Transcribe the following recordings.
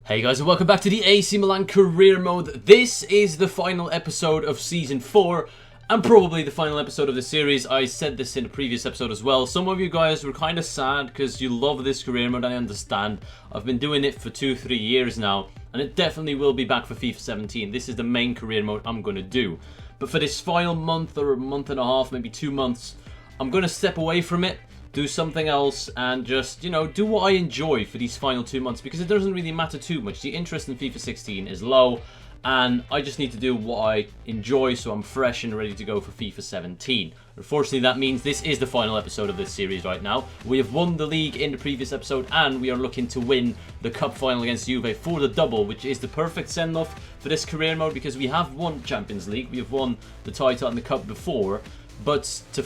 Hey guys, and welcome back to the AC Milan Career Mode. This is the final episode of Season 4, and probably the final episode of the series. I said this in a previous episode as well. Some of you guys were kind of sad because you love this career mode, I understand. I've been doing it for 2-3 years now, and it definitely will be back for FIFA 17. This is the main career mode I'm going to do. But for this final month or a month and a half, maybe 2 months, I'm going to step away from it, do something else, and just, you know, do what I enjoy for these final 2 months, because it doesn't really matter too much. The interest in FIFA 16 is low, and I just need to do what I enjoy so I'm fresh and ready to go for FIFA 17. Unfortunately, that means this is the final episode of this series right now. We have won the league in the previous episode, and we are looking to win the cup final against Juve for the double, which is the perfect send-off for this career mode, because we have won Champions League, we have won the title and the cup before, but to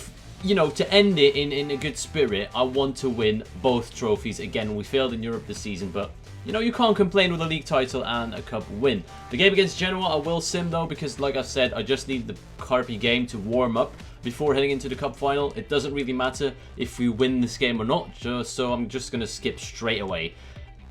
end it in a good spirit, I want to win both trophies again. We failed in Europe this season, but you can't complain with a league title and a cup win. The game against Genoa I will sim though, because like I said, I just need the Carpi game to warm up before heading into the cup final. It doesn't really matter if we win this game or not, so I'm just going to skip straight away.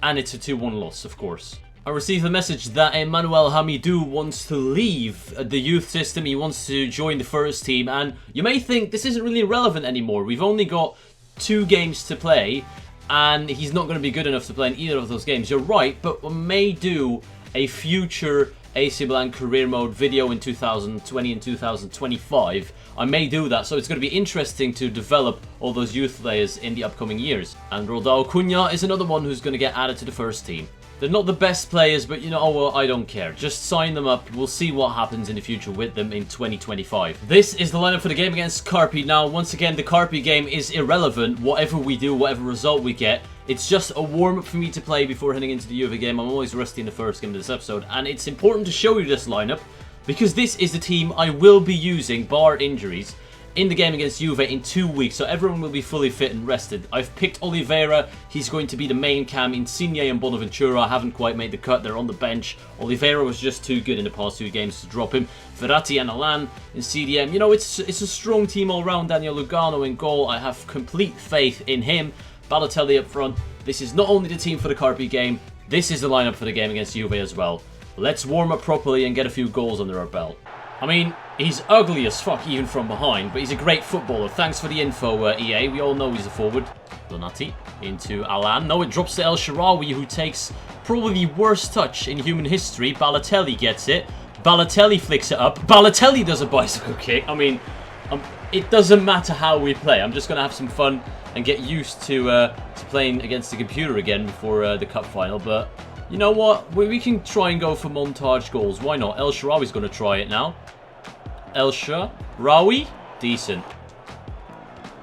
And it's a 2-1 loss, of course. I received a message that Emmanuel Hamidou wants to leave the youth system. He wants to join the first team, and you may think this isn't really relevant anymore. We've only got 2 games to play, and he's not going to be good enough to play in either of those games. You're right, but we may do a future AC Milan Career Mode video in 2020 and 2025. I may do that, so it's going to be interesting to develop all those youth players in the upcoming years. And Rodao Cunha is another one who's going to get added to the first team. They're not the best players, but well, I don't care. Just sign them up. We'll see what happens in the future with them in 2025. This is the lineup for the game against Carpi. Now, once again, the Carpi game is irrelevant. Whatever we do, whatever result we get, it's just a warm-up for me to play before heading into the Juve game. I'm always rusty in the first game of this episode, and it's important to show you this lineup because this is the team I will be using, bar injuries, in the game against Juve in 2 weeks, so everyone will be fully fit and rested. I've picked Oliveira. He's going to be the main cam. Insigne and Bonaventura haven't quite made the cut. They're on the bench. Oliveira was just too good in the past 2 games to drop him. Verratti and Alan in CDM. It's a strong team all round. Daniel Lugano in goal. I have complete faith in him. Balotelli up front. This is not only the team for the Carpi game, this is the lineup for the game against Juve as well. Let's warm up properly and get a few goals under our belt. I mean, he's ugly as fuck even from behind, but he's a great footballer. Thanks for the info, EA. We all know he's a forward. Donati into Alan. No, it drops to El Shaarawy, who takes probably the worst touch in human history. Balotelli gets it. Balotelli flicks it up. Balotelli does a bicycle kick. I mean, it doesn't matter how we play. I'm just going to have some fun and get used to playing against the computer again before the cup final. But you know what? We can try and go for montage goals. Why not? El Shaarawy's going to try it now. El Shaarawy, decent.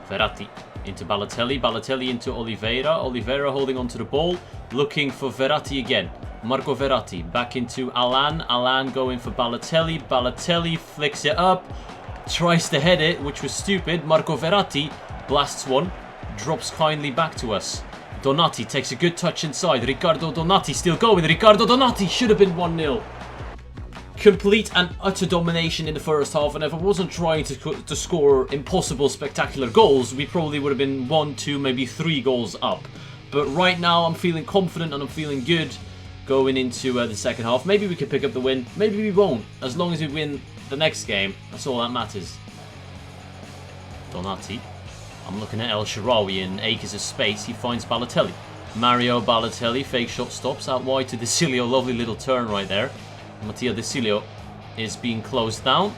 Verratti into Balotelli. Balotelli into Oliveira. Oliveira holding onto the ball, looking for Verratti again. Marco Verratti back into Alan. Alan going for Balotelli. Balotelli flicks it up, tries to head it, which was stupid. Marco Verratti blasts one, drops kindly back to us. Donati takes a good touch inside. Riccardo Donati still going. Riccardo Donati should have been 1-0. Complete and utter domination in the first half, and if I wasn't trying to score impossible, spectacular goals, we probably would have been 1, 2, maybe 3 goals up. But right now, I'm feeling confident and I'm feeling good going into the second half. Maybe we could pick up the win. Maybe we won't. As long as we win the next game, that's all that matters. Donati. I'm looking at El Shaarawy in acres of space. He finds Balotelli. Mario Balotelli, fake shot stops out wide to De Cilio. Lovely little turn right there. Mattia De Cilio is being closed down,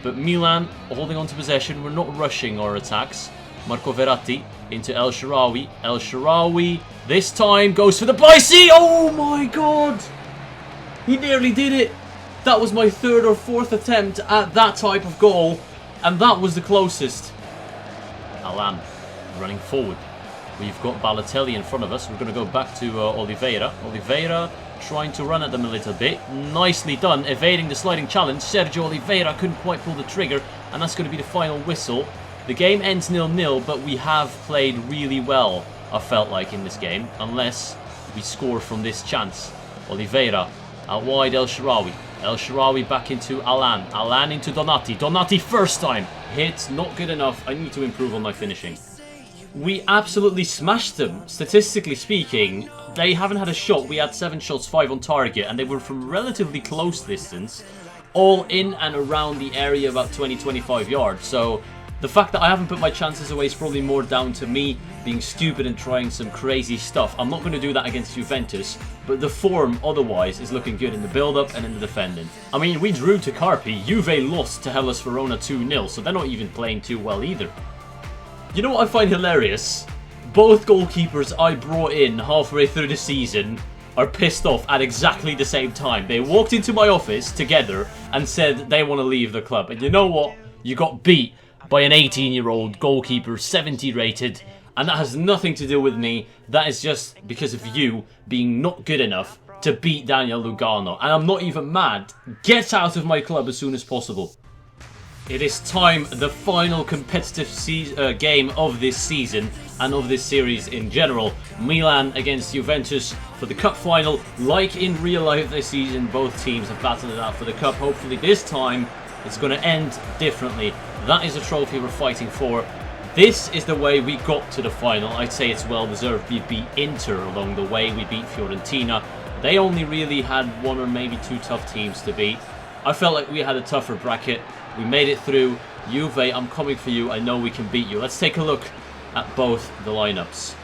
but Milan holding on to possession. We're not rushing our attacks. Marco Verratti into El Shaarawy. El Shaarawy this time goes for the bicy. Oh my god! He nearly did it. That was my 3rd or 4th attempt at that type of goal, and that was the closest. Alan running forward. We've got Balotelli in front of us. We're going to go back to Oliveira. Oliveira trying to run at them a little bit. Nicely done, evading the sliding challenge. Sergio Oliveira couldn't quite pull the trigger, and that's going to be the final whistle. The game ends 0-0, but we have played really well, I felt like, in this game, unless we score from this chance. Oliveira out wide, El Shaarawy. El Shaarawy back into Alan. Alan into Donati. Donati first time. Hit, not good enough. I need to improve on my finishing. we absolutely smashed them. Statistically speaking, they haven't had a shot. We had 7 shots, 5 on target, and they were from relatively close distance, all in and around the area, about 20-25 yards. So the fact that I haven't put my chances away is probably more down to me being stupid and trying some crazy stuff. I'm not going to do that against Juventus, but the form otherwise is looking good in the build-up and in the defending. I mean, we drew to Carpi. Juve lost to Hellas Verona 2-0, so they're not even playing too well either. You know what I find hilarious? Both goalkeepers I brought in halfway through the season are pissed off at exactly the same time. They walked into my office together and said they want to leave the club. And you know what? You got beat by an 18-year-old goalkeeper, 70 rated, and that has nothing to do with me. That is just because of you being not good enough to beat Daniel Lugano. And I'm not even mad. Get out of my club as soon as possible. It is time, the final competitive game of this season and of this series in general. Milan against Juventus for the cup final. Like in real life this season, both teams have battled it out for the cup. Hopefully this time it's going to end differently. That is the trophy we're fighting for. This is the way we got to the final. I'd say it's well deserved. We beat Inter along the way. We beat Fiorentina. They only really had 1 or maybe 2 tough teams to beat. I felt like we had a tougher bracket. We made it through. Juve, I'm coming for you. I know we can beat you. Let's take a look at both the lineups.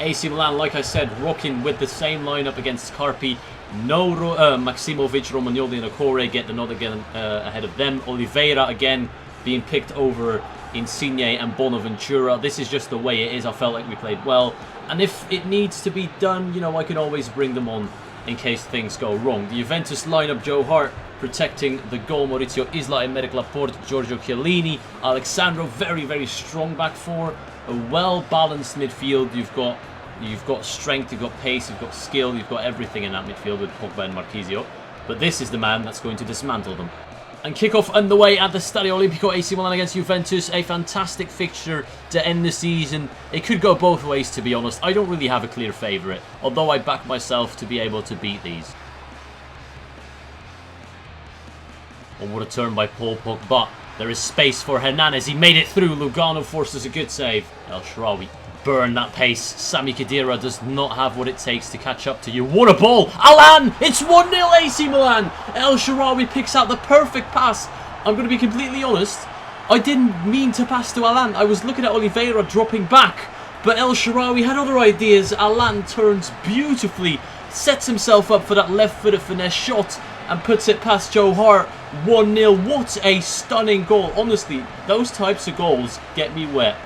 AC Milan, like I said, rocking with the same lineup against Carpi. No Maximovic, Romagnoli and Okore get the nod again ahead of them. Oliveira again being picked over Insigne and Bonaventura. This is just the way it is. I felt like we played well. And if it needs to be done, you know, I can always bring them on in case things go wrong. The Juventus lineup, Joe Hart protecting the goal, Maurizio Isla, Emerick Laporte, Giorgio Chiellini, Alexandro, very, very strong back four. A well-balanced midfield. You've got strength, you've got pace, you've got skill, you've got everything in that midfield with Pogba and Marchisio. But this is the man that's going to dismantle them. And kickoff underway at the Stadio Olimpico, AC Milan against Juventus. A fantastic fixture to end the season. It could go both ways, to be honest. I don't really have a clear favourite, although I back myself to be able to beat these. Oh, what a turn by Paul Pogba. There is space for Hernandez. He made it through. Lugano forces a good save. El Shaarawy burn that pace. Sami Khedira does not have what it takes to catch up to you. What a ball! Alan! It's 1-0 AC Milan! El Shaarawy picks out the perfect pass. I'm going to be completely honest. I didn't mean to pass to Alan. I was looking at Oliveira dropping back. But El Shaarawy had other ideas. Alan turns beautifully. Sets himself up for that left-footed finesse shot. And puts it past Joe Hart. 1-0. What a stunning goal. Honestly, those types of goals get me wet.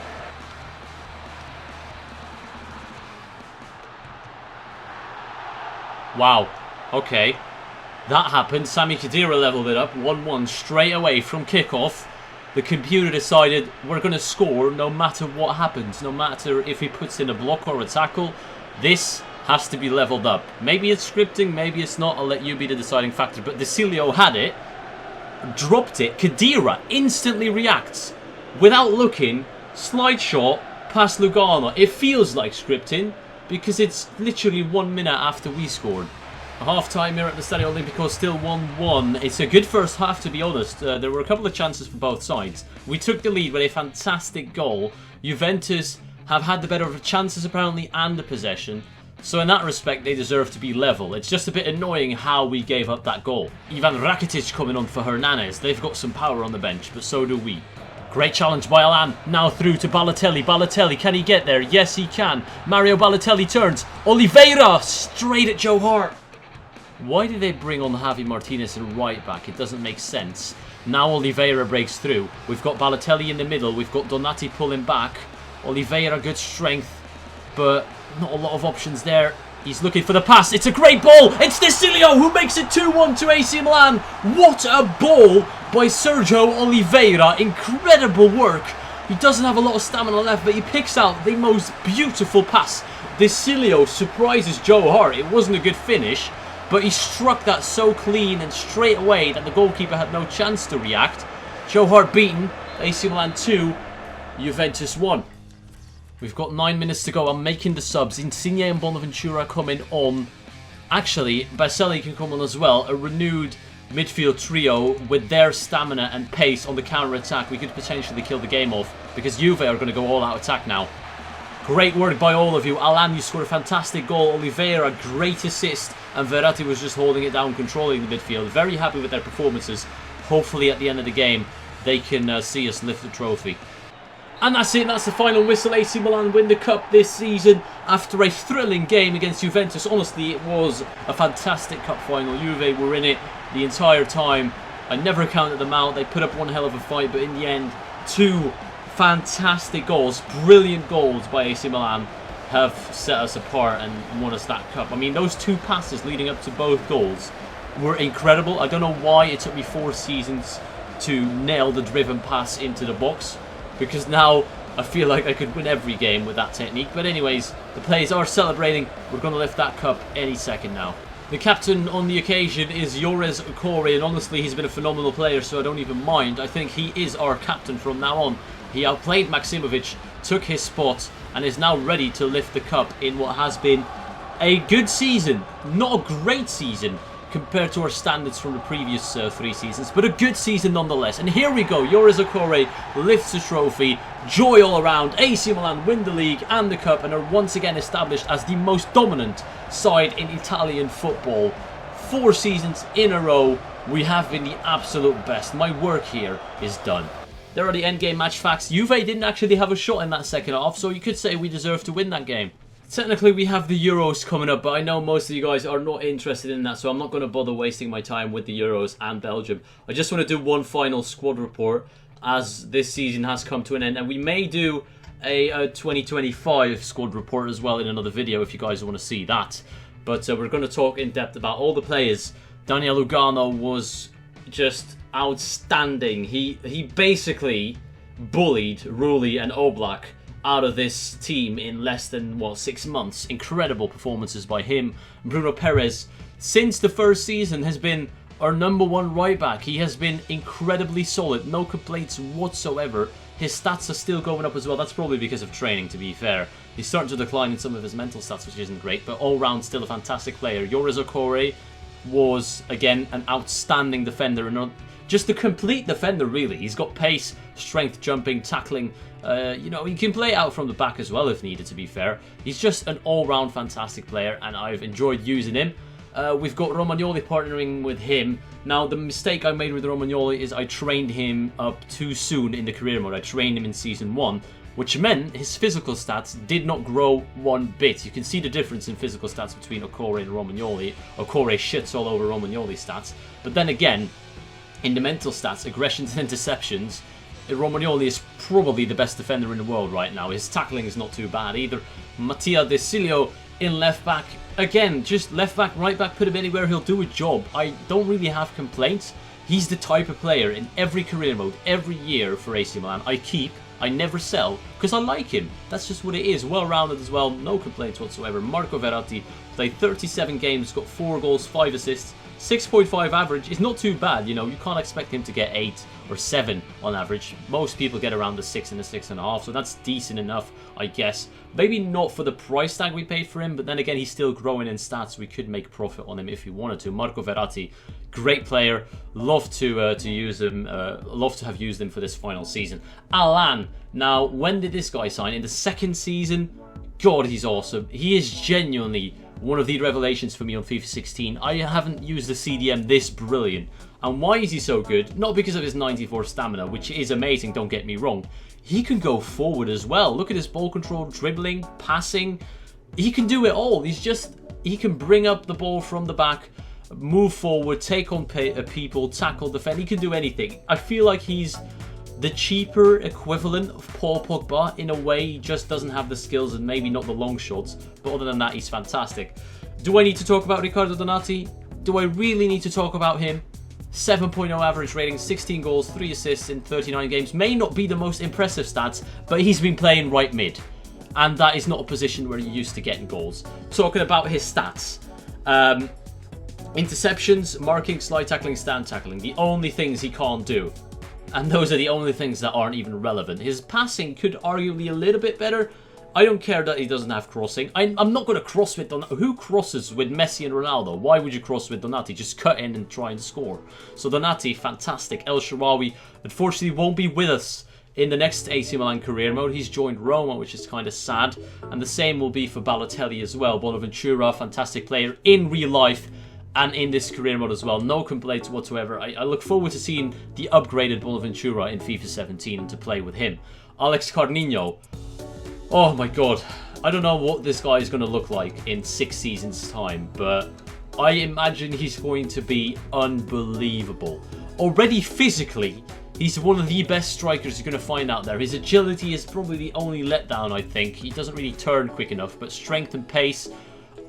Wow, okay, that happened. Sami Khedira leveled it up, 1-1 straight away from kickoff. The computer decided we're going to score no matter what happens, no matter if he puts in a block or a tackle. This has to be leveled up. Maybe it's scripting, maybe it's not, I'll let you be the deciding factor. But Desilio had it, dropped it, Khedira instantly reacts. Without looking, slide shot past Lugano. It feels like scripting, because it's literally 1 minute after we scored. A half-time here at the Stadio Olimpico, still 1-1. It's a good first half, to be honest. There were a couple of chances for both sides. We took the lead with a fantastic goal. Juventus have had the better of the chances, apparently, and the possession. So in that respect, they deserve to be level. It's just a bit annoying how we gave up that goal. Ivan Rakitic coming on for Hernandez. They've got some power on the bench, but so do we. Great challenge by Alan, now through to Balotelli. Balotelli, can he get there? Yes, he can. Mario Balotelli turns. Oliveira, straight at Joe Hart. Why did they bring on Javi Martinez in right back? It doesn't make sense. Now Oliveira breaks through. We've got Balotelli in the middle. We've got Donati pulling back. Oliveira, good strength, but not a lot of options there. He's looking for the pass. It's a great ball. It's Desilio who makes it 2-1 to AC Milan. What a ball by Sergio Oliveira. Incredible work. He doesn't have a lot of stamina left, but he picks out the most beautiful pass. Desilio surprises Joe Hart. It wasn't a good finish, but he struck that so clean and straight away that the goalkeeper had no chance to react. Joe Hart beaten. AC Milan 2, Juventus 1. We've got 9 minutes to go. I'm making the subs. Insigne and Bonaventura coming on. Actually, Baselli can come on as well. A renewed midfield trio with their stamina and pace on the counter-attack. We could potentially kill the game off because Juve are going to go all-out attack now. Great work by all of you. Alan, you scored a fantastic goal. Oliveira, a great assist. And Verratti was just holding it down, controlling the midfield. Very happy with their performances. Hopefully at the end of the game, they can see us lift the trophy. And that's it, that's the final whistle. AC Milan win the cup this season after a thrilling game against Juventus. Honestly, it was a fantastic cup final. Juve were in it the entire time. I never counted them out. They put up one hell of a fight, but in the end, 2 fantastic goals, brilliant goals by AC Milan have set us apart and won us that cup. I mean, those 2 passes leading up to both goals were incredible. I don't know why it took me 4 seasons to nail the driven pass into the box, because now I feel like I could win every game with that technique. But anyways, the players are celebrating. We're going to lift that cup any second now. The captain on the occasion is Jores Okore, and honestly, he's been a phenomenal player, so I don't even mind. I think he is our captain from now on. He outplayed Maksimovic, took his spot, and is now ready to lift the cup in what has been a good season. Not a great season compared to our standards from the previous 3 seasons, but a good season nonetheless. And here we go, Jores Okore lifts the trophy, joy all around. AC Milan win the league and the cup and are once again established as the most dominant side in Italian football. 4 seasons in a row, we have been the absolute best. My work here is done. There are the endgame match facts. Juve didn't actually have a shot in that second half, so you could say we deserve to win that game. Technically, we have the Euros coming up, but I know most of you guys are not interested in that, so I'm not going to bother wasting my time with the Euros and Belgium. I just want to do one final squad report, as this season has come to an end, and we may do a 2025 squad report as well in another video if you guys want to see that. But we're going to talk in depth about all the players. Daniel Lugano was just outstanding. He basically bullied Rulli and Oblak out of this team in less than, what, 6 months. Incredible performances by him. Bruno Perez, since the first season, has been our #1 right back. He has been incredibly solid, no complaints whatsoever. His stats are still going up as well. That's probably because of training, to be fair. He's starting to decline in some of his mental stats, which isn't great, but all round still a fantastic player. Jores Okore was, again, an outstanding defender, and just a complete defender, really. He's got pace, strength, jumping, tackling. You know, he can play out from the back as well if needed, to be fair. He's just an all-round fantastic player, and I've enjoyed using him. We've got Romagnoli partnering with him. Now, the mistake I made with Romagnoli is I trained him up too soon in the career mode. I trained him in Season 1, which meant his physical stats did not grow one bit. You can see the difference in physical stats between Okore and Romagnoli. Okore shits all over Romagnoli's stats. But then again, in the mental stats, aggressions and interceptions, Romagnoli is probably the best defender in the world right now. His tackling is not too bad either. Mattia De Silio in left back. Again, just left back, right back, put him anywhere, he'll do a job. I don't really have complaints. He's the type of player in every career mode, every year for AC Milan, I keep, I never sell, because I like him. That's just what it is. Well-rounded as well, no complaints whatsoever. Marco Verratti played 37 games, got 4 goals, 5 assists, 6.5 average is not too bad. You know, you can't expect him to get 8 or 7 on average. Most people get around the 6 and the 6.5, so that's decent enough, I guess. Maybe not for the price tag we paid for him, but then again, he's still growing in stats. We could make profit on him if we wanted to. Marco Verratti, great player. Love to use him. Love to have used him for this final season. Alan. Now, when did this guy sign? In the 2nd season? God, he's awesome. He is genuinely one of the revelations for me on FIFA 16. I haven't used the CDM this brilliant. And why is he so good? Not because of his 94 stamina, which is amazing, don't get me wrong. He can go forward as well. Look at his ball control, dribbling, passing. He can do it all. He can bring up the ball from the back, move forward, take on people, tackle, defend. He can do anything. I feel like he's the cheaper equivalent of Paul Pogba in a way. He just doesn't have the skills and maybe not the long shots, but other than that, he's fantastic. Do I need to talk about Riccardo Donati? Do I really need to talk about him? 7.0 average rating, 16 goals, 3 assists in 39 games. May not be the most impressive stats, but he's been playing right mid, and that is not a position where you're used to getting goals. Talking about his stats. Interceptions, marking, slide tackling, stand tackling. The only things he can't do. And those are the only things that aren't even relevant. His passing could arguably a little bit better. I don't care that he doesn't have crossing. I'm not going to cross with Donati. Who crosses with Messi and Ronaldo? Why would you cross with Donati? Just cut in and try and score. So Donati, fantastic. El Shaarawy, unfortunately, won't be with us in the next AC Milan career mode. He's joined Roma, which is kind of sad. And the same will be for Balotelli as well. Bonaventura, fantastic player in real life and in this career mode as well. No complaints whatsoever. I look forward to seeing the upgraded Bonaventura in FIFA 17 and to play with him. Alex Carnino. Oh my god. I don't know what this guy is going to look like in 6 seasons' time, but I imagine he's going to be unbelievable. Already physically, he's one of the best strikers you're going to find out there. His agility is probably the only letdown, I think. He doesn't really turn quick enough, but strength and pace,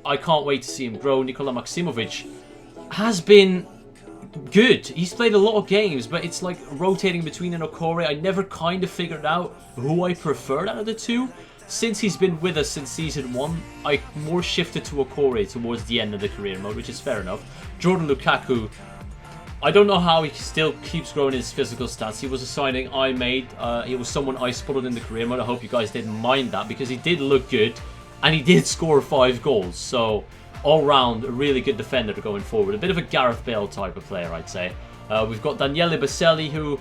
I can't wait to see him grow. Nikola Maksimovic has been good. He's played a lot of games, but it's like rotating between an Okore. I never kind of figured out who I preferred out of the two. Since he's been with us since Season 1, I more shifted to Okore towards the end of the career mode, which is fair enough. Jordan Lukaku, I don't know how he still keeps growing his physical stats. He was a signing I made. He was someone I spotted in the career mode. I hope you guys didn't mind that, because he did look good, and he did score 5 goals. So, all round, a really good defender going forward. A bit of a Gareth Bale type of player, I'd say. We've got Daniele Baselli, who,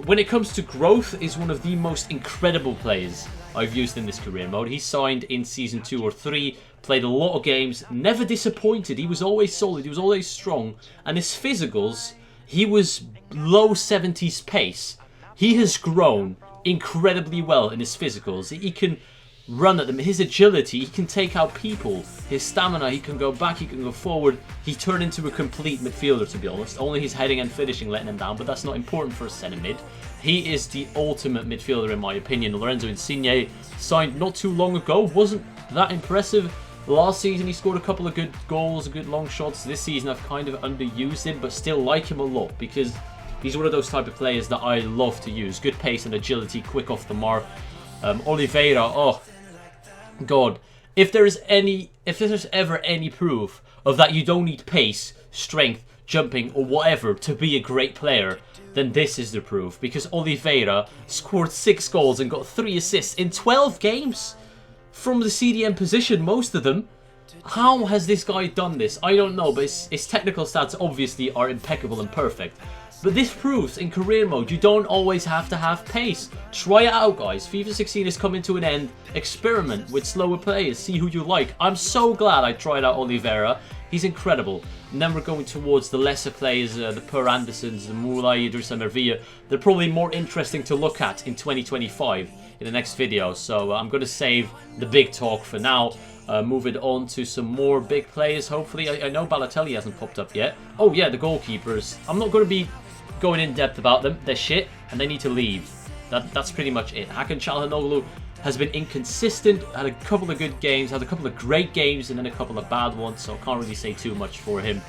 when it comes to growth, is one of the most incredible players I've used in this career mode. He signed in Season 2 or 3, played a lot of games, never disappointed. He was always solid, he was always strong. And his physicals, he was low 70s pace. He has grown incredibly well in his physicals. He can run at them. His agility, he can take out people. His stamina, he can go back, he can go forward. He turned into a complete midfielder, to be honest. Only his heading and finishing letting him down, but that's not important for a centre mid. He is the ultimate midfielder in my opinion. Lorenzo Insigne signed not too long ago. Wasn't that impressive. Last season he scored a couple of good goals, good long shots. This season I've kind of underused him, but still like him a lot because he's one of those type of players that I love to use. Good pace and agility, quick off the mark. Oliveira, oh god. If there's ever any proof of that you don't need pace, strength, jumping or whatever to be a great player, then this is the proof, because Oliveira scored 6 goals and got 3 assists in 12 games from the CDM position, most of them. How has this guy done this? I don't know, but his technical stats obviously are impeccable and perfect. But this proves in career mode you don't always have to have pace. Try it out, guys. FIFA 16 is coming to an end. Experiment with slower players. See who you like. I'm so glad I tried out Oliveira. He's incredible. And then we're going towards the lesser players, the Per Andersons, the Moulay, Idrissa Mervilla. They're probably more interesting to look at in 2025 in the next video. So I'm going to save the big talk for now. Moving on to some more big players, hopefully. I know Balotelli hasn't popped up yet. Oh yeah, the goalkeepers. I'm not going to be going in depth about them. They're shit and they need to leave. That's pretty much it. Hakan Çalhanoğlu has been inconsistent, had a couple of good games, had a couple of great games and then a couple of bad ones, so I can't really say too much for him.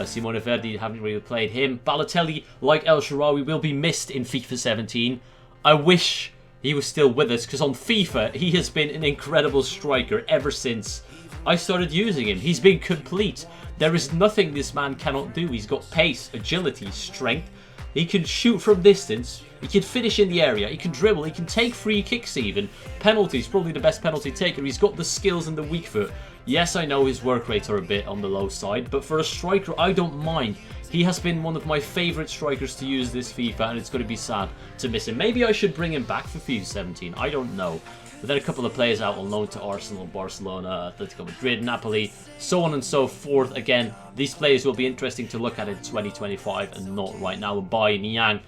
Simone Verdi, haven't really played him. Balotelli, like El Shaarawy, will be missed in FIFA 17. I wish he was still with us, because on FIFA he has been an incredible striker ever since I started using him. He's been complete. There is nothing this man cannot do. He's got pace, agility, strength. He can shoot from distance. He can finish in the area. He can dribble. He can take free kicks even. Penalties, probably the best penalty taker. He's got the skills and the weak foot. Yes, I know his work rates are a bit on the low side, but for a striker, I don't mind. He has been one of my favourite strikers to use this FIFA, and it's going to be sad to miss him. Maybe I should bring him back for FIFA 17. I don't know. But then a couple of players out on loan to Arsenal, Barcelona, Atletico Madrid, Napoli, so on and so forth. Again, these players will be interesting to look at in 2025 and not right now. Bai Niang.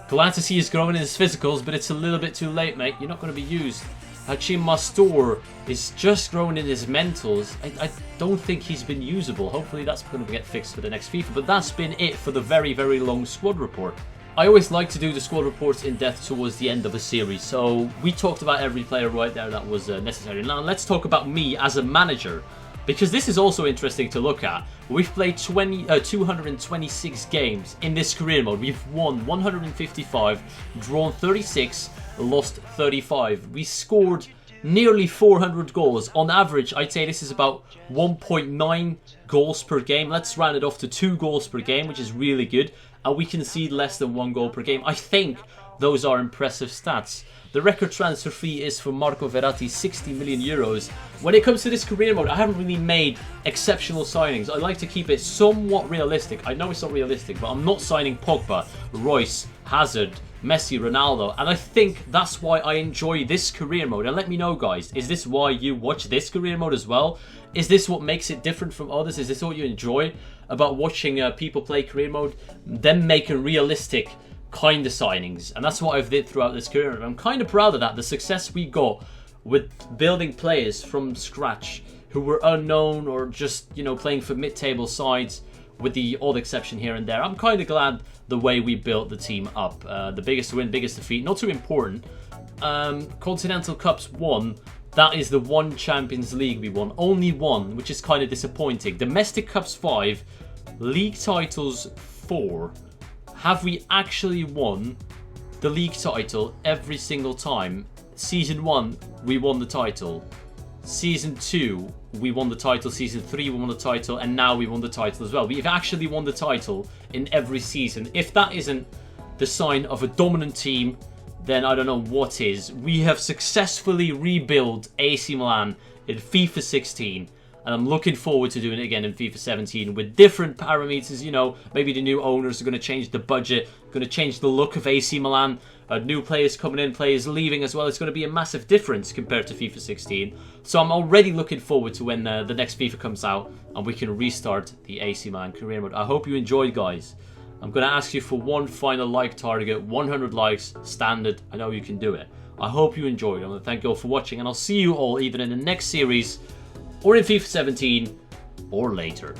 Glad to see he's growing in his physicals, but it's a little bit too late, mate. You're not going to be used. Hachim Mastor is just growing in his mentals. I don't think he's been usable. Hopefully that's going to get fixed for the next FIFA. But that's been it for the very, very long squad report. I always like to do the squad reports in depth towards the end of a series. So we talked about every player right there that was necessary. Now let's talk about me as a manager, because this is also interesting to look at. We've played 226 games in this career mode. We've won 155, drawn 36, lost 35. We scored nearly 400 goals. On average, I'd say this is about 1.9 goals per game. Let's round it off to 2 goals per game, which is really good. And we concede less than 1 goal per game. I think those are impressive stats. The record transfer fee is for Marco Verratti, 60 million euros. When it comes to this career mode, I haven't really made exceptional signings. I like to keep it somewhat realistic. I know it's not realistic, but I'm not signing Pogba, Royce, Hazard, Messi, Ronaldo, and I think that's why I enjoy this career mode. And let me know, guys, is this why you watch this career mode as well? Is this what makes it different from others? Is this what you enjoy about watching people play career mode? Them making realistic kind of signings, and that's what I've did throughout this career mode. I'm kind of proud of that, the success we got with building players from scratch who were unknown or just, you know, playing for mid-table sides, with the odd exception here and there. I'm kind of glad the way we built the team up. The biggest win, biggest defeat, not too important. Continental Cups won. That is the one Champions League we won. Only one, which is kind of disappointing. Domestic Cups 5, league titles 4. Have we actually won the league title every single time? Season 1, we won the title. Season 2, we won the title. Season 3, we won the title. And now we won the title as well. We've actually won the title in every season. If that isn't the sign of a dominant team, then I don't know what is. We have successfully rebuilt AC Milan in FIFA 16. And I'm looking forward to doing it again in FIFA 17 with different parameters. You know, maybe the new owners are going to change the budget, going to change the look of AC Milan. New players coming in, players leaving as well. It's going to be a massive difference compared to FIFA 16. So I'm already looking forward to when the next FIFA comes out and we can restart the AC Milan career mode. I hope you enjoyed, guys. I'm going to ask you for one final like target, 100 likes, standard. I know you can do it. I hope you enjoyed. I want to thank you all for watching, and I'll see you all either in the next series or in FIFA 17 or later.